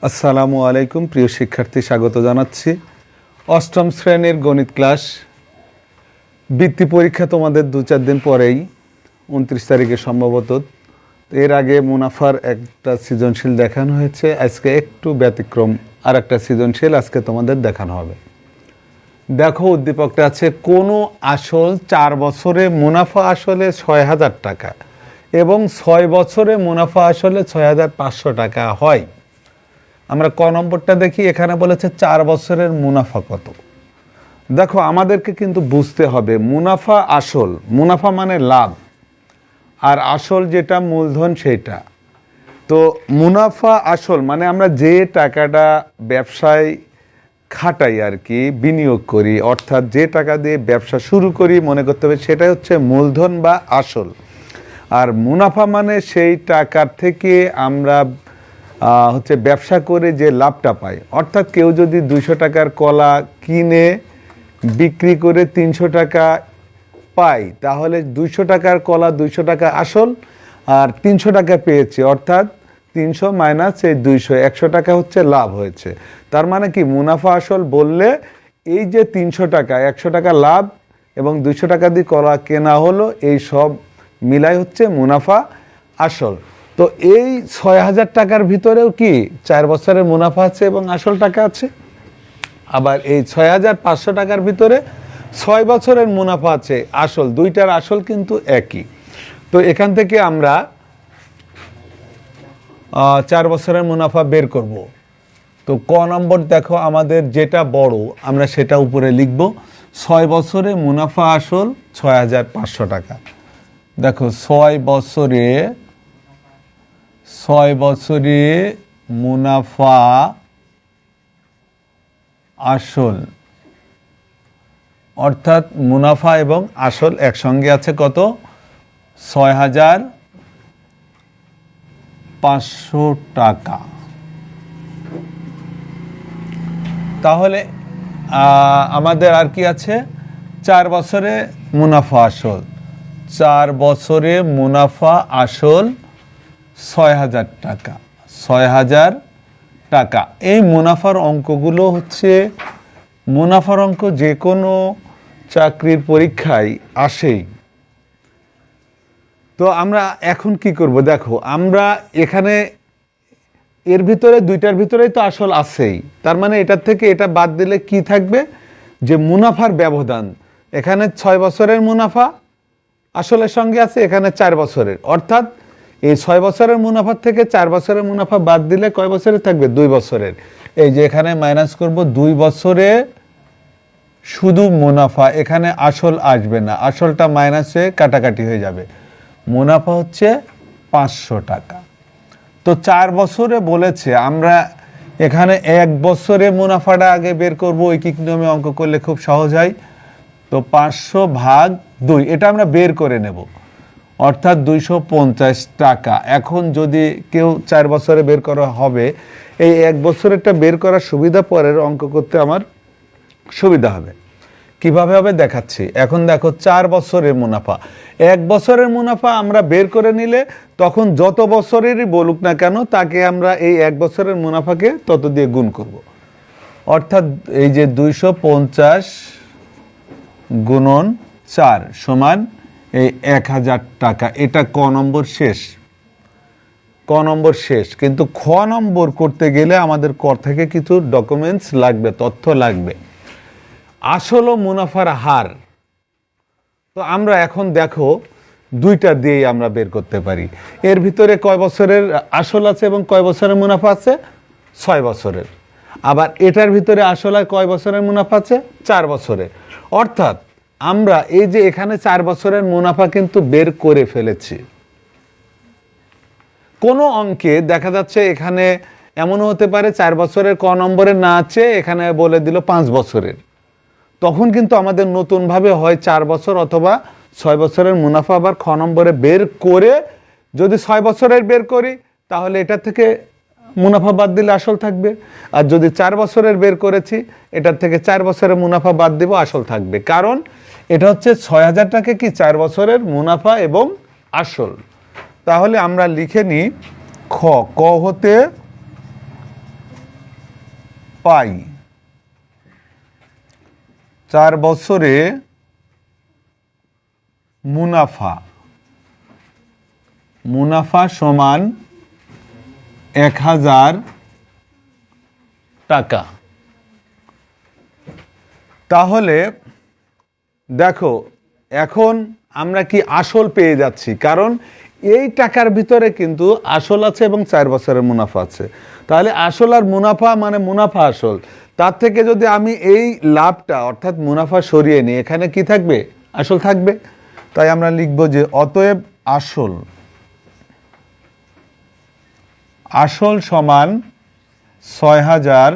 আসসালামু আলাইকুম প্রিয় শিক্ষার্থী, স্বাগত জানাচ্ছি অষ্টম শ্রেণীর গণিত ক্লাস। বৃত্তি পরীক্ষা তোমাদের 2-4 দিন পরেই 29 তারিখে সম্ভবত। এর আগে মুনাফার একটা সৃজনশীল দেখানো হয়েছে, আজকে একটু ব্যতিক্রম আর একটা সৃজনশীল আজকে তোমাদের দেখানো হবে। দেখো, উদ্দীপকটা আছে কোনো আসল 4 বছরে মুনাফা আসলে 6,000 টাকা এবং 6 বছরে মুনাফা আসলে 6,500 টাকা হয়। আমরা ক নম্বরটা দেখি, এখানে বলেছে 4 বছরের মুনাফা কত। দেখো, আমাদেরকে কিন্তু বুঝতে হবে মুনাফা আসল, মুনাফা মানে লাভ, আর আসল যেটা মূলধন সেটা। তো মুনাফা আসল মানে আমরা যে টাকাটা ব্যবসায় খাটাই আর কি, বিনিয়োগ করি, অর্থাৎ যে টাকা দিয়ে ব্যবসা শুরু করি, মনে করতে হবে সেটাই হচ্ছে মূলধন বা আসল। আর মুনাফা মানে সেই টাকার থেকে আমরা ব্যবসা করে যে লাভটা পাই। অর্থাৎ কেউ যদি 200 টাকার কলা কিনে বিক্রি করে 300 টাকা পায়, তাহলে 200 টাকার কলা 200 টাকা আসল আর 300 টাকা পেয়েছে, অর্থাৎ 300 মাইনাস এই 200, 100 টাকা হচ্ছে লাভ হয়েছে। তার মানে কি, মুনাফা আসল বললে এই যে 300 টাকা, 100 টাকা লাভ এবং 200 টাকা দিয়ে কলা কেনা হলো, এই সব মিলাই হচ্ছে মুনাফা আসল। তো এই 6,000 টাকার ভিতরেও কি 4 বছরের মুনাফা আছে এবং আসল টাকা আছে। আবার এই 6,500 টাকার ভিতরে 6 বছরের মুনাফা আছে, আসল, দুইটার আসল কিন্তু একই। তো এখান থেকে আমরা 4 বছরের মুনাফা বের করব। তো ক নম্বর দেখো, আমাদের যেটা বড় আমরা সেটা উপরে লিখব। 6 বছরে মুনাফা আসল 6,500 টাকা। দেখো, 6 বছরে মুনাফা আসল, অর্থাৎ মুনাফা এবং আসল একসঙ্গে আছে কত, 6,500 টাকা। তাহলে আমাদের আর কি আছে, 4 বছরে মুনাফা আসল, 4 বছরে মুনাফা আসল 6,000 টাকা, 6,000 টাকা। এই মুনাফার অঙ্কগুলো হচ্ছে, মুনাফার অঙ্ক যে কোনো চাকরির পরীক্ষায় আসেই। তো আমরা এখন কি করব, দেখো আমরা এখানে এর ভিতরে দুইটার ভিতরেই তো আসল আছেই, তার মানে এটার থেকে এটা বাদ দিলে কি থাকবে, যে মুনাফার ব্যবধান। এখানে 6 বছরের মুনাফা আসলের সঙ্গে আছে, এখানে 4 বছরের, অর্থাৎ এই 6 বছরের মুনাফার থেকে 4 বছরের মুনাফা বাদ দিলে কয় বছরের থাকবে, 2 বছরের। এই যে এখানে মাইনাস করব, 2 বছরে শুধু মুনাফা, এখানে আসল আসবে না, আসলটা মাইনাসে কাটাকাটি হয়ে যাবে। মুনাফা হচ্ছে 500 টাকা। তো 4 বছরে বলেছে, আমরা এখানে 1 বছরে মুনাফাটা আগে বের করব, ঐকিক নিয়মে অঙ্ক করলে খুব সহজ হয়। তো 500 ভাগ 2 এটা আমরা বের করে নেব, অর্থাৎ 250 টাকা। এখন যদি কেউ 4 বছরে বের করা হবে, এই 1 বছরেরটা বের করার সুবিধা পরের অঙ্ক করতে আমার সুবিধা হবে। কিভাবে হবে দেখাচ্ছি। এখন দেখো, 4 বছরের মুনাফা, 1 বছরের মুনাফা আমরা বের করে নিলে তখন যত বছরেরই বলুক না কেন, তাকে আমরা এই 1 বছরের মুনাফাকে তত দিয়ে গুণ করব। অর্থাৎ এই যে 250 গুণন 4 সমান এই 1,000 টাকা। এটা ক নম্বর শেষ, ক নম্বর শেষ। কিন্তু খ নম্বর করতে গেলে আমাদের ক থেকে কিছু ডকুমেন্টস লাগবে, তথ্য লাগবে। আসল ও মুনাফার হার। তো আমরা এখন দেখো, দুইটা দিয়েই আমরা বের করতে পারি। এর ভিতরে কয় বছরের আসল আছে এবং কয় বছরের মুনাফা আছে, 6 বছরের। আবার এটার ভিতরে আসল আর কয় বছরের মুনাফা আছে, 4 বছরের। অর্থাৎ আমরা এই যে এখানে 4 বছরের মুনাফা কিন্তু বের করে ফেলেছি। কোনো অঙ্কে দেখা যাচ্ছে এখানে এমনও হতে পারে 4 বছরের ক নম্বরের না আছে, এখানে বলে দিল 5 বছরের। তখন কিন্তু আমাদের নতুনভাবে হয় 4 বছর অথবা 6 বছরের মুনাফা আবার খ নম্বরে বের করে, যদি 6 বছরের বের করি তাহলে এটা থেকে মুনাফা বাদ দিলে আসল থাকবে, আর যদি 4 বছরের বের করেছি এটার থেকে 4 বছরের মুনাফা বাদ দিব, আসল থাকবে। কারণ এটা হচ্ছে 6,000 টাকা কি 4 বছরের মুনাফা এবং আসল। তাহলে আমরা লিখে নিই, খ, ক হতে পাই 4 বছরে মুনাফা সমান 1000 টাকা। তাহলে দেখো এখন আমরা কি আসল পেয়ে যাচ্ছি, কারণ এই টাকার ভিতরে কিন্তু আসল আছে এবং 4 বছরের মুনাফা আছে। তাহলে আসল আর মুনাফা মানে মুনাফা আসল, তার থেকে যদি আমি এই লাভটা অর্থাৎ মুনাফা সরিয়ে নিই, এখানে কি থাকবে? আসল থাকবে। তাই আমরা লিখব যে অতএব আসল সমান 6000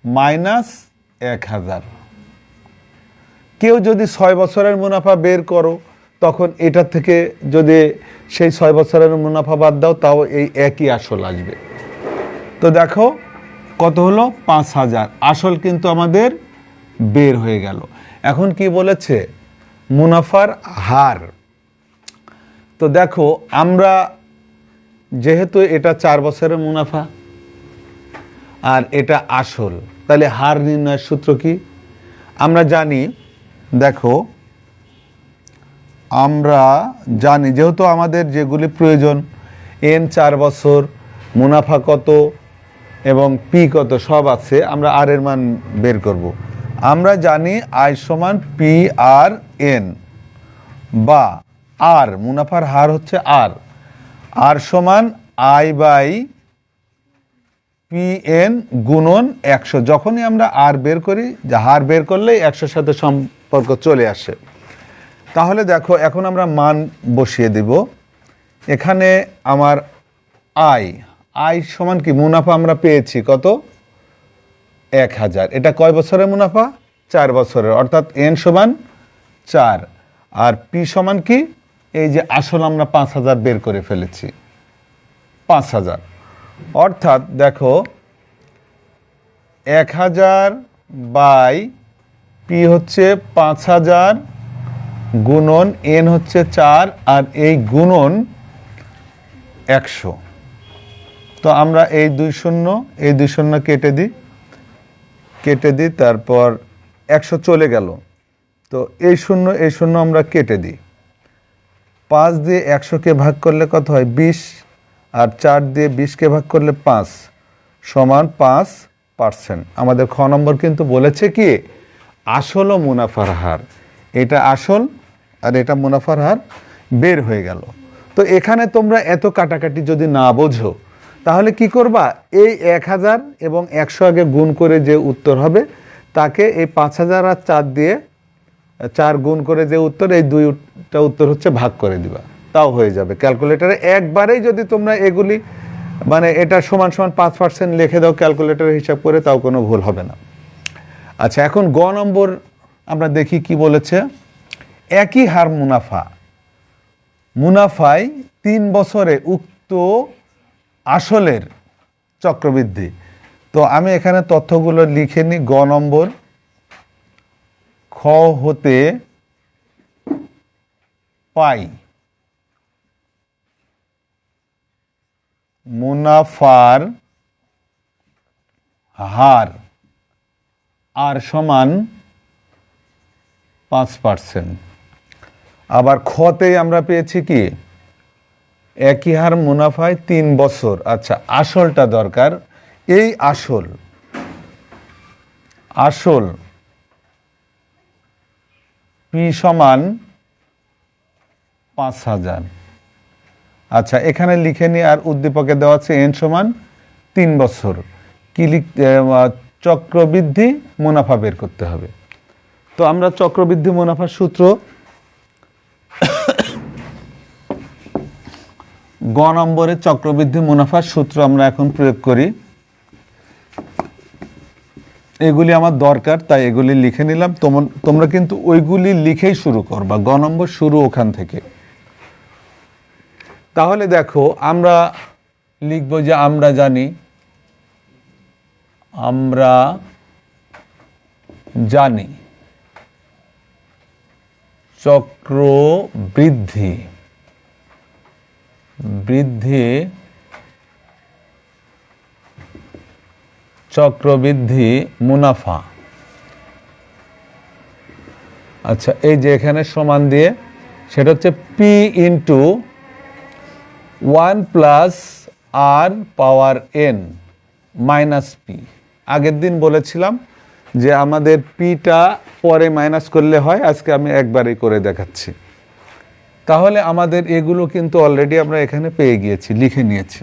মাইনাস 1000। কেউ যদি 6 বছরের মুনাফা বের করো, তখন এটার থেকে যদি সেই 6 বছরের মুনাফা বাদ দাও, তাও এই একই আসল আসবে। তো দেখো কত হলো? 5000। আসল কিন্তু আমাদের বের হয়ে গেল। এখন কি বলেছে? মুনাফার হার। তো দেখো আমরা যেহেতু এটা 4 বছরের মুনাফা আর এটা আসল, তাহলে হার নির্ণয়ের সূত্র কি? আমরা জানি, দেখো আমরা জানি যেহেতু আমাদের যেগুলি প্রয়োজন, এন 4 বছর, মুনাফা কত এবং পি কত সব আছে, আমরা আর এর মান বের করব। আমরা জানি আই সমান পি আর এন, বা আর মুনাফার হার হচ্ছে আর সমান আই বাই পি এন গুণন 100। যখনই আমরা আর বের করি, যে হার বের করলেই 100-র সাথে সম্পর্ক চলে আসে। তাহলে দেখো এখন আমরা মান বসিয়ে দিব। এখানে আমার আই সমান কি? মুনাফা আমরা পেয়েছি কত? 1000। এটা কয় বছরের মুনাফা? 4 বছরের, অর্থাৎ এন সমান 4। আর পি সমান কি? এই যে আসল আমরা 5000 বের করে ফেলেছি, 5000। অর্থাৎ দেখো 1000 বাই পি হচ্ছে 5000 গুণন এন হচ্ছে 4 আর এই গুণন 100। তো আমরা এই 2 শূন্য কেটে দিই, তারপর 100 চলে গেল। তো এই শূন্য আমরা কেটে দিই। 5 দিয়ে 100কে ভাগ করলে কত হয়? 20। আর 4 দিয়ে 20কে ভাগ করলে 5 সমান 5%। আমাদের খ নম্বর কিন্তু বলেছে কি? আসল ও মুনাফার হার। এটা আসল আর এটা মুনাফার হার বের হয়ে গেল। তো এখানে তোমরা এত কাটাকাটি যদি না বোঝো, তাহলে কি করবা? এই 1000 এবং 100 আগে গুণ করে যে উত্তর হবে, তাকে এই 5000 আর 4 দিয়ে 4 গুণ করে যে উত্তর, এই 2টা উত্তর হচ্ছে ভাগ করে দিবা, তাও হয়ে যাবে। ক্যালকুলেটারে একবারেই যদি তোমরা এগুলি মানে এটা সমান সমান 5% লিখে দাও ক্যালকুলেটারে হিসাব করে, তাও কোনো ভুল হবে না। আচ্ছা, এখন গ নম্বর আমরা দেখি কি বলেছে। একই হার মুনাফায় 3 বছরে উক্ত আসলের চক্রবৃদ্ধি। তো আমি এখানে তথ্যগুলো লিখে নিই। গ নম্বর, খ হতে পাই মুনাফার হার আর সমান 5%। আবার খতেই আমরা পেয়েছি কি? একই হার মুনাফায় 3 বছর। আচ্ছা, আসলটা দরকার। এই আসল পি সমান 5000। আচ্ছা, এখানে লিখে নিই। আর উদ্দীপকে দেওয়া আছে এন সমান 3 বছর। কি চক্রবৃদ্ধি মুনাফা বের করতে হবে। তো আমরা চক্রবৃদ্ধি মুনাফার সূত্র গ নম্বরে চক্রবৃদ্ধি মুনাফার সূত্র আমরা এখন প্রয়োগ করি। এগুলি আমার দরকার, তাই এগুলি লিখে নিলাম। তোমরা কিন্তু ওইগুলি লিখেই শুরু করবা। গ নম্বর শুরু ওখান থেকে। তাহলে দেখো আমরা লিখব যে আমরা জানি চক্রবৃদ্ধি চক্রবৃদ্ধি মুনাফা। আচ্ছা, এই যে এখানে সমান দিয়ে সেটা হচ্ছে পি ইন্টু 1 প্লাস আর পাওয়ার এন মাইনাস পি। আগের দিন বলেছিলাম যে আমাদের পিটা পরে মাইনাস করলে হয়, আজকে আমি একবারেই করে দেখাচ্ছি। তাহলে আমাদের এগুলো কিন্তু অলরেডি আমরা এখানে পেয়ে গিয়েছি, লিখে নিয়েছি।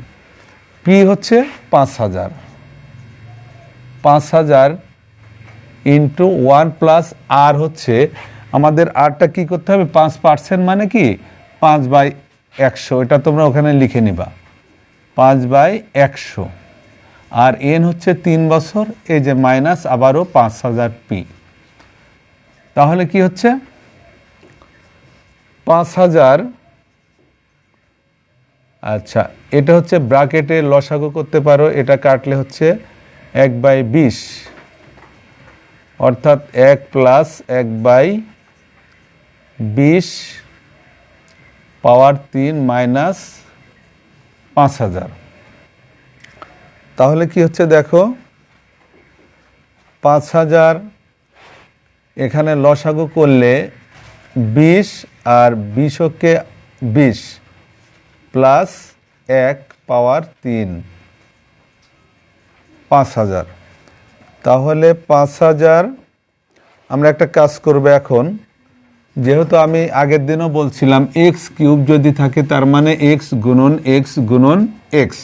পি হচ্ছে 5000, 5000 ইন্টু 1 প্লাস আর হচ্ছে আমাদের আরটা কি করতে হবে, 5% মানে কি 5/100, এটা তোমরা ওখানে লিখে নিবা 5/100। আর এন হচ্ছে 3 বছর, এই যে মাইনাস আবারও 5000 পি। তাহলে কি হচ্ছে 5000, আচ্ছা এটা হচ্ছে ব্র্যাকেটে লসাগু করতে পারো, এটা কাটলে হচ্ছে 1/20, অর্থাৎ 1 প্লাস 1/20 পাওয়ার 3 মাইনাস 5000। তাহলে কি হচ্ছে দেখো, 5000 এখানে লসাগু করলে 20 আর 20কে 20 প্লাস 1 পাওয়ার 3 5000। তাহলে 5000 আমরা একটা কাজ করব এখন, যেহেতু আমি আগের দিনও বলছিলাম এক্স কিউব যদি থাকে তার মানে এক্স গুণন এক্স গুণন এক্স,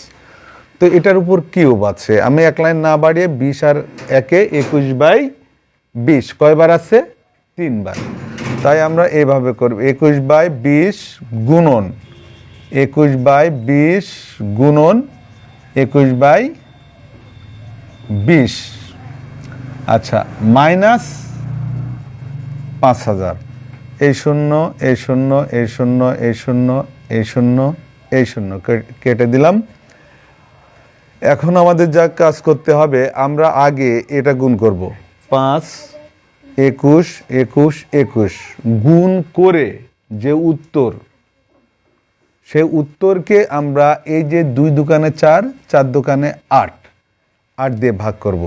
তো এটার উপর কিউব আছে। আমি এক লাইন না বাড়িয়ে 20 আর 1-এ 21/20 কয়বার আছে, 3 বার। তাই আমরা এভাবে করব 21/20 গুণন 21/20 গুণন 21/20, আচ্ছা মাইনাস 5000। এই শূন্য এই শূন্য এই শূন্য এই শূন্য এই শূন্য এই শূন্য কেটে দিলাম। এখন আমাদের যা কাজ করতে হবে, আমরা আগে এটা গুণ করব, 5 21 21 21 গুণ করে যে উত্তর, সে উত্তরকে আমরা এই যে 2 দোকানে 4, 4 দোকানে 8, 8 দিয়ে ভাগ করব।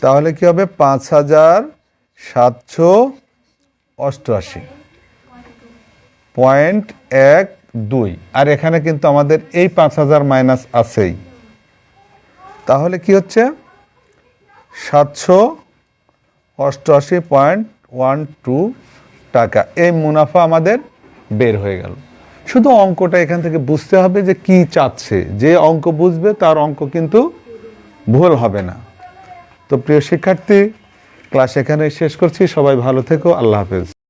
তাহলে কি হবে 5788.12। আর এখানে কিন্তু আমাদের এই 5000 মাইনাস আছেই। তাহলে কি হচ্ছে 788.12 টাকা। এই মুনাফা আমাদের বের হয়ে গেল। শুধু অঙ্কটা এখান থেকে বুঝতে হবে যে কি চাচ্ছে, যে অঙ্ক বুঝবে তার অঙ্ক কিন্তু ভুল হবে না। তো প্রিয় শিক্ষার্থী, ক্লাস এখানে শেষ করছি। সবাই ভালো থেকো, আল্লাহ হাফেজ।